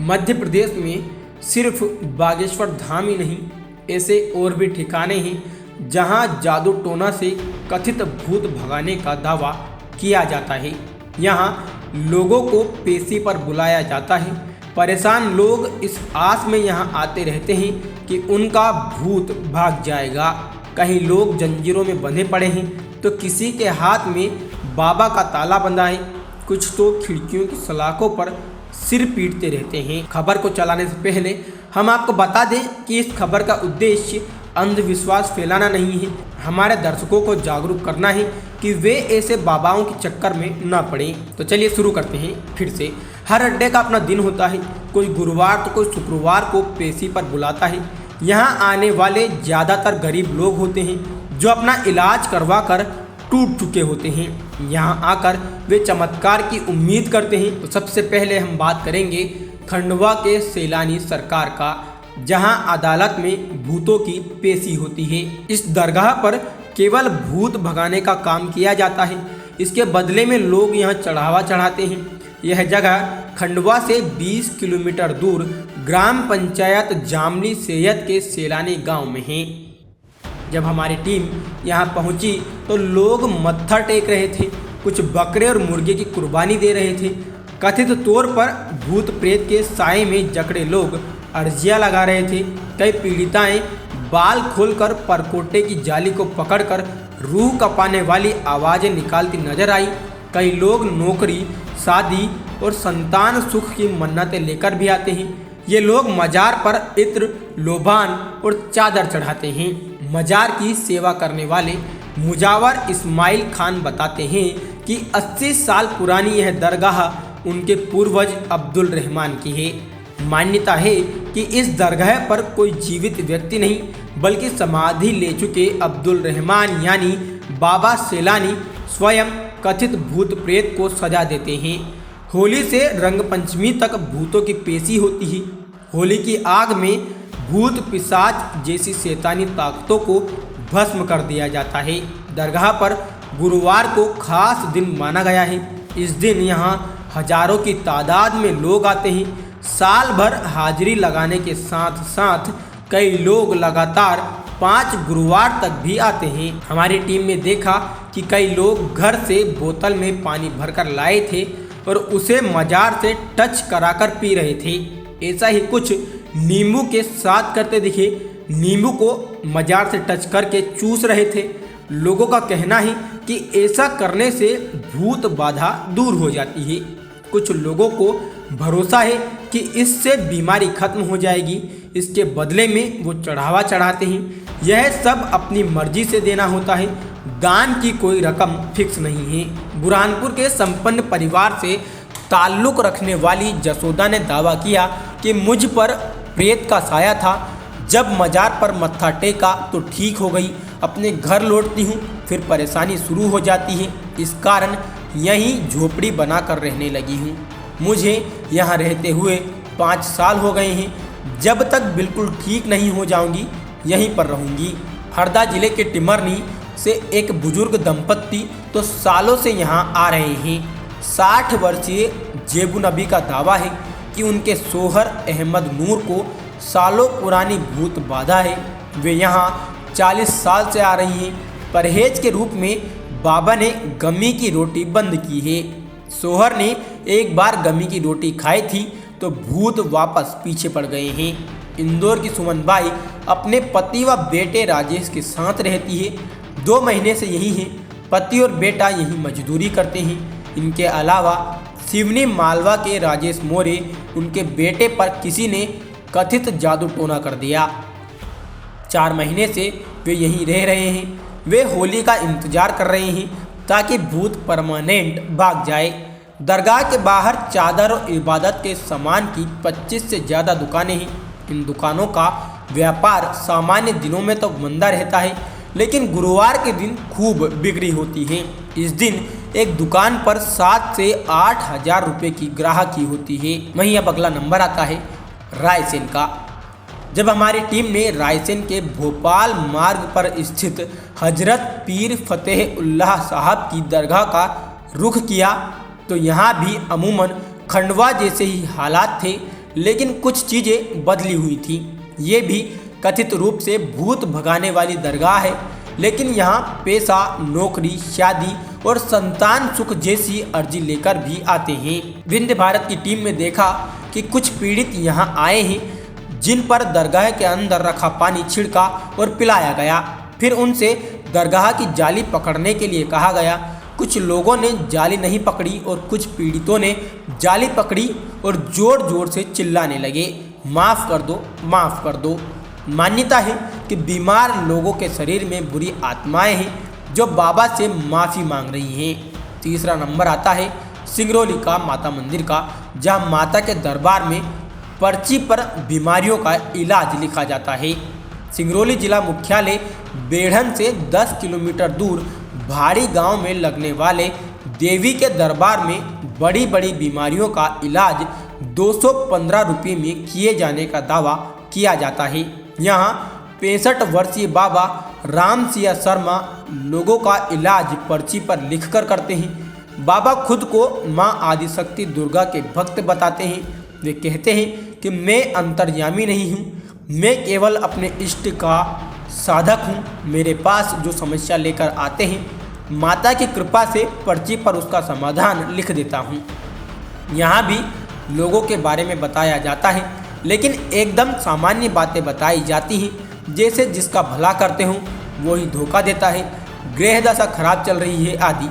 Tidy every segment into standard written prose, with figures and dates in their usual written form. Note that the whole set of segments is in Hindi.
मध्य प्रदेश में सिर्फ बागेश्वर धाम ही नहीं, ऐसे और भी ठिकाने हैं जहां जादू टोना से कथित भूत भगाने का दावा किया जाता है। यहां लोगों को पेशी पर बुलाया जाता है। परेशान लोग इस आस में यहां आते रहते हैं कि उनका भूत भाग जाएगा। कहीं लोग जंजीरों में बंधे पड़े हैं तो किसी के हाथ में बाबा का ताला बंधा है। कुछ तो खिड़कियों की सलाखों पर सिर पीटते रहते हैं। खबर को चलाने से पहले हम आपको बता दें कि इस खबर का उद्देश्य अंधविश्वास फैलाना नहीं है। हमारे दर्शकों को जागरूक करना है कि वे ऐसे बाबाओं के चक्कर में न पड़े। तो चलिए शुरू करते हैं फिर से। हर अड्डे का अपना दिन होता है। कोई गुरुवार तो कोई शुक्रवार को पेशी पर बुलाता है। यहाँ आने वाले ज़्यादातर गरीब लोग होते हैं जो अपना इलाज करवा कर टूट चुके होते हैं। यहाँ आकर वे चमत्कार की उम्मीद करते हैं। तो सबसे पहले हम बात करेंगे खंडवा के सैलानी सरकार का, जहाँ अदालत में भूतों की पेशी होती है। इस दरगाह पर केवल भूत भगाने का काम किया जाता है। इसके बदले में लोग यहाँ चढ़ावा चढ़ाते हैं। यह जगह खंडवा से 20 किलोमीटर दूर ग्राम पंचायत जामली सैयद के सैलानी गांव में है। जब हमारी टीम यहाँ पहुँची तो लोग मत्था टेक रहे थे। कुछ बकरे और मुर्गे की कुर्बानी दे रहे थे। कथित तौर पर भूत प्रेत के साए में जकड़े लोग अर्जियाँ लगा रहे थे। कई पीड़िताएं बाल खोलकर परकोटे की जाली को पकड़कर रूह कपाने वाली आवाज़ें निकालती नजर आई। कई लोग नौकरी, शादी और संतान सुख की मन्नतें लेकर भी आते हैं। ये लोग मजार पर इत्र, लोबान और चादर चढ़ाते हैं। मजार की सेवा करने वाले मुजावर इस्माइल खान बताते हैं कि 80 साल पुरानी यह दरगाह उनके पूर्वज अब्दुल रहमान की है। मान्यता है कि इस दरगाह पर कोई जीवित व्यक्ति नहीं बल्कि समाधि ले चुके अब्दुल रहमान यानी बाबा सैलानी स्वयं कथित भूत प्रेत को सजा देते हैं। होली से रंग पंचमी तक भूतों की पेशी होती है। होली की आग में भूत पिशाच जैसी शैतानी ताकतों को भस्म कर दिया जाता है। दरगाह पर गुरुवार को खास दिन माना गया है। इस दिन यहाँ हजारों की तादाद में लोग आते हैं। साल भर हाजिरी लगाने के साथ साथ कई लोग लगातार 5 गुरुवार तक भी आते हैं। हमारी टीम ने देखा कि कई लोग घर से बोतल में पानी भरकर लाए थे और उसे मजार से टच कराकर पी रहे थे। ऐसा ही कुछ नींबू के साथ करते दिखे। नींबू को मजार से टच करके चूस रहे थे। लोगों का कहना है कि ऐसा करने से भूत बाधा दूर हो जाती है। कुछ लोगों को भरोसा है कि इससे बीमारी खत्म हो जाएगी। इसके बदले में वो चढ़ावा चढ़ाते हैं। यह सब अपनी मर्जी से देना होता है। दान की कोई रकम फिक्स नहीं है। बुरहानपुर के संपन्न परिवार से ताल्लुक़ रखने वाली जसोदा ने दावा किया कि मुझ पर प्रेत का साया था। जब मजार पर मत्था टेका तो ठीक हो गई। अपने घर लौटती हूँ फिर परेशानी शुरू हो जाती है। इस कारण यहीं झोपड़ी बनाकर रहने लगी हूँ। मुझे यहाँ रहते हुए 5 साल हो गए हैं। जब तक बिल्कुल ठीक नहीं हो जाऊँगी यहीं पर रहूँगी। हरदा जिले के टिमरनी से एक बुजुर्ग दंपत्ति तो सालों से यहाँ आ रहे हैं। 60 वर्षीय जेबू नबी का दावा है कि उनके सोहर अहमद नूर को सालों पुरानी भूत बाधा है। वे यहाँ 40 साल से आ रही हैं। परहेज के रूप में बाबा ने गमी की रोटी बंद की है। सोहर ने एक बार गमी की रोटी खाई थी तो भूत वापस पीछे पड़ गए हैं। इंदौर की सुमन बाई अपने पति व बेटे राजेश के साथ रहती है। 2 महीने से यही है। पति और बेटा यही मजदूरी करते हैं। इनके अलावा सिवनी मालवा के राजेश मोरे, उनके बेटे पर किसी ने कथित जादू टोना कर दिया। 4 महीने से वे यहीं रह रहे हैं। वे होली का इंतजार कर रहे हैं ताकि भूत परमानेंट भाग जाए। दरगाह के बाहर चादर और इबादत के सामान की 25 से ज़्यादा दुकानें हैं। इन दुकानों का व्यापार सामान्य दिनों में तो मंदा रहता है, लेकिन गुरुवार के दिन खूब बिक्री होती है। इस दिन एक दुकान पर 7 से 8 हजार रुपये की ग्राहकी होती है। वहीं अब अगला नंबर आता है रायसेन का। जब हमारी टीम ने रायसेन के भोपाल मार्ग पर स्थित हजरत पीर फतेह उल्लाह साहब की दरगाह का रुख किया तो यहाँ भी अमूमन खंडवा जैसे ही हालात थे, लेकिन कुछ चीज़ें बदली हुई थी। ये भी कथित रूप से भूत भगाने वाली दरगाह है, लेकिन यहाँ पेशा, नौकरी, शादी और संतान सुख जैसी अर्जी लेकर भी आते हैं। विंध्य भारत की टीम में देखा कि कुछ पीड़ित यहाँ आए हैं, जिन पर दरगाह के अंदर रखा पानी छिड़का और पिलाया गया। फिर उनसे दरगाह की जाली पकड़ने के लिए कहा गया। कुछ लोगों ने जाली नहीं पकड़ी और कुछ पीड़ितों ने जाली पकड़ी और जोर जोर से चिल्लाने लगे, माफ़ कर दो, माफ़ कर दो। मान्यता है कि बीमार लोगों के शरीर में बुरी आत्माएं हैं जो बाबा से माफ़ी मांग रही हैं। तीसरा नंबर आता है सिंगरौली का माता मंदिर का, जहां माता के दरबार में पर्ची पर बीमारियों का इलाज लिखा जाता है। सिंगरौली जिला मुख्यालय बेढ़न से 10 किलोमीटर दूर भाड़ी गांव में लगने वाले देवी के दरबार में बड़ी बड़ी बीमारियों का इलाज 215 रुपये में किए जाने का दावा किया जाता है। यहाँ 65 वर्षीय बाबा राम सिया शर्मा लोगों का इलाज पर्ची पर लिखकर करते हैं। बाबा खुद को माँ आदिशक्ति दुर्गा के भक्त बताते हैं। वे कहते हैं कि मैं अंतर्यामी नहीं हूँ, मैं केवल अपने इष्ट का साधक हूँ। मेरे पास जो समस्या लेकर आते हैं, माता की कृपा से पर्ची पर उसका समाधान लिख देता हूँ। यहाँ भी लोगों के बारे में बताया जाता है, लेकिन एकदम सामान्य बातें बताई जाती हैं, जैसे जिसका भला करते हो वो ही धोखा देता है, ग्रह दशा खराब चल रही है आदि।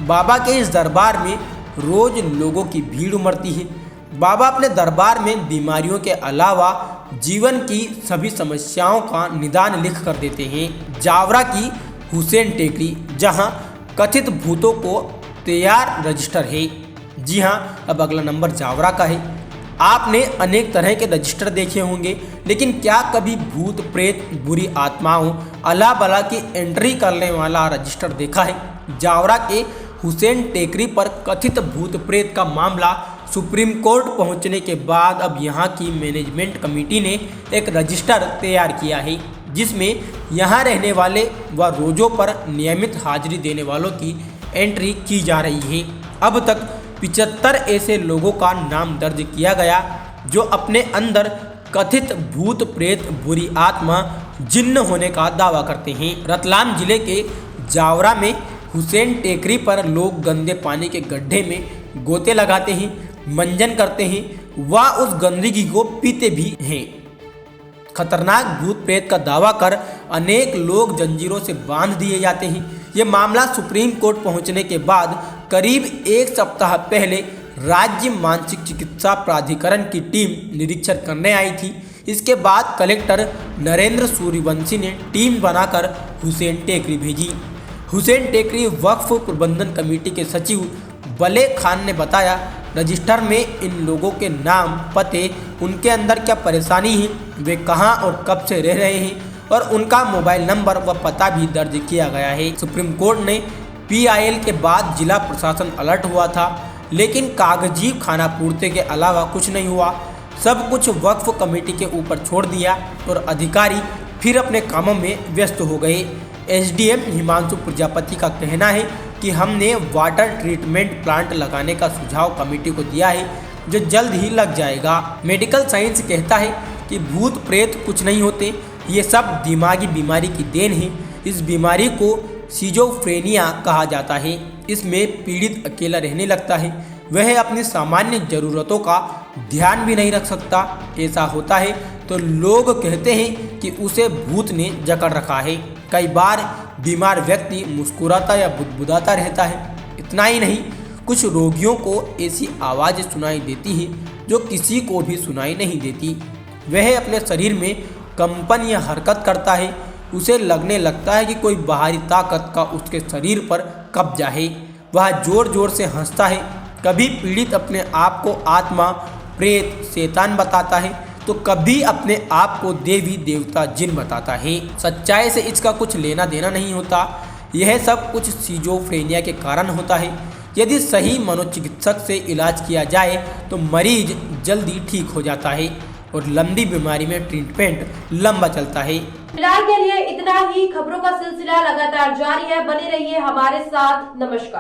बाबा के इस दरबार में रोज लोगों की भीड़ उमड़ती है। बाबा अपने दरबार में बीमारियों के अलावा जीवन की सभी समस्याओं का निदान लिख कर देते हैं। जावरा की हुसैन टेकरी, जहां कथित भूतों को तैयार रजिस्टर है। जी हां, अब अगला नंबर जावरा का है। आपने अनेक तरह के रजिस्टर देखे होंगे, लेकिन क्या कभी भूत प्रेत, बुरी आत्माओं, अला बला की एंट्री करने वाला रजिस्टर देखा है? जावरा के हुसैन टेकरी पर कथित भूत प्रेत का मामला सुप्रीम कोर्ट पहुंचने के बाद अब यहां की मैनेजमेंट कमेटी ने एक रजिस्टर तैयार किया है, जिसमें यहां रहने वाले व रोजों पर नियमित हाजिरी देने वालों की एंट्री की जा रही है। अब तक 75 ऐसे लोगों का नाम दर्ज किया गया जो अपने अंदर कथित भूत प्रेत, बुरी आत्मा, जिन्न होने का दावा करते हैं। रतलाम जिले के जावरा में हुसैन टेकरी पर लोग गंदे पानी के गड्ढे में गोते लगाते हैं, मंजन करते हैं व उस गंदगी को पीते भी हैं। खतरनाक भूत प्रेत का दावा कर अनेक लोग जंजीरों से बांध दिए जाते हैं। ये मामला सुप्रीम कोर्ट पहुंचने के बाद करीब 1 सप्ताह पहले राज्य मानसिक चिकित्सा प्राधिकरण की टीम निरीक्षण करने आई थी। इसके बाद कलेक्टर नरेंद्र सूर्यवंशी ने टीम बनाकर हुसैन टेकरी भेजी। हुसैन टेकरी वक्फ प्रबंधन कमेटी के सचिव बले खान ने बताया, रजिस्टर में इन लोगों के नाम, पते, उनके अंदर क्या परेशानी है, वे कहां और कब से रह रहे हैं और उनका मोबाइल नंबर व पता भी दर्ज किया गया है। सुप्रीम कोर्ट ने PIL के बाद जिला प्रशासन अलर्ट हुआ था, लेकिन कागजी खानापूर्ति के अलावा कुछ नहीं हुआ। सब कुछ वक्फ कमेटी के ऊपर छोड़ दिया और अधिकारी फिर अपने कामों में व्यस्त हो गए। SDM हिमांशु प्रजापति का कहना है कि हमने वाटर ट्रीटमेंट प्लांट लगाने का सुझाव कमेटी को दिया है, जो जल्द ही लग जाएगा। मेडिकल साइंस कहता है कि भूत प्रेत कुछ नहीं होते, ये सब दिमागी बीमारी की देन है। इस बीमारी को सिजोफ्रेनिया कहा जाता है। इसमें पीड़ित अकेला रहने लगता है, वह अपनी सामान्य ज़रूरतों का ध्यान भी नहीं रख सकता। ऐसा होता है तो लोग कहते हैं कि उसे भूत ने जकड़ रखा है। कई बार बीमार व्यक्ति मुस्कुराता या बुदबुदाता रहता है। इतना ही नहीं, कुछ रोगियों को ऐसी आवाज़ें सुनाई देती हैं जो किसी को भी सुनाई नहीं देती। वह अपने शरीर में कंपन या हरकत करता है। उसे लगने लगता है कि कोई बाहरी ताकत का उसके शरीर पर कब्जा है। वह जोर जोर से हंसता है। कभी पीड़ित अपने आप को आत्मा, प्रेत, शैतान बताता है तो कभी अपने आप को देवी देवता जिन बताता है। सच्चाई से इसका कुछ लेना देना नहीं होता। यह सब कुछ सिजोफ्रेनिया के कारण होता है। यदि सही मनोचिकित्सक से इलाज किया जाए तो मरीज जल्दी ठीक हो जाता है और लंबी बीमारी में ट्रीटमेंट लंबा चलता है। फिलहाल के लिए इतना ही। खबरों का सिलसिला लगातार जारी है, बने रहिए हमारे साथ। नमस्कार।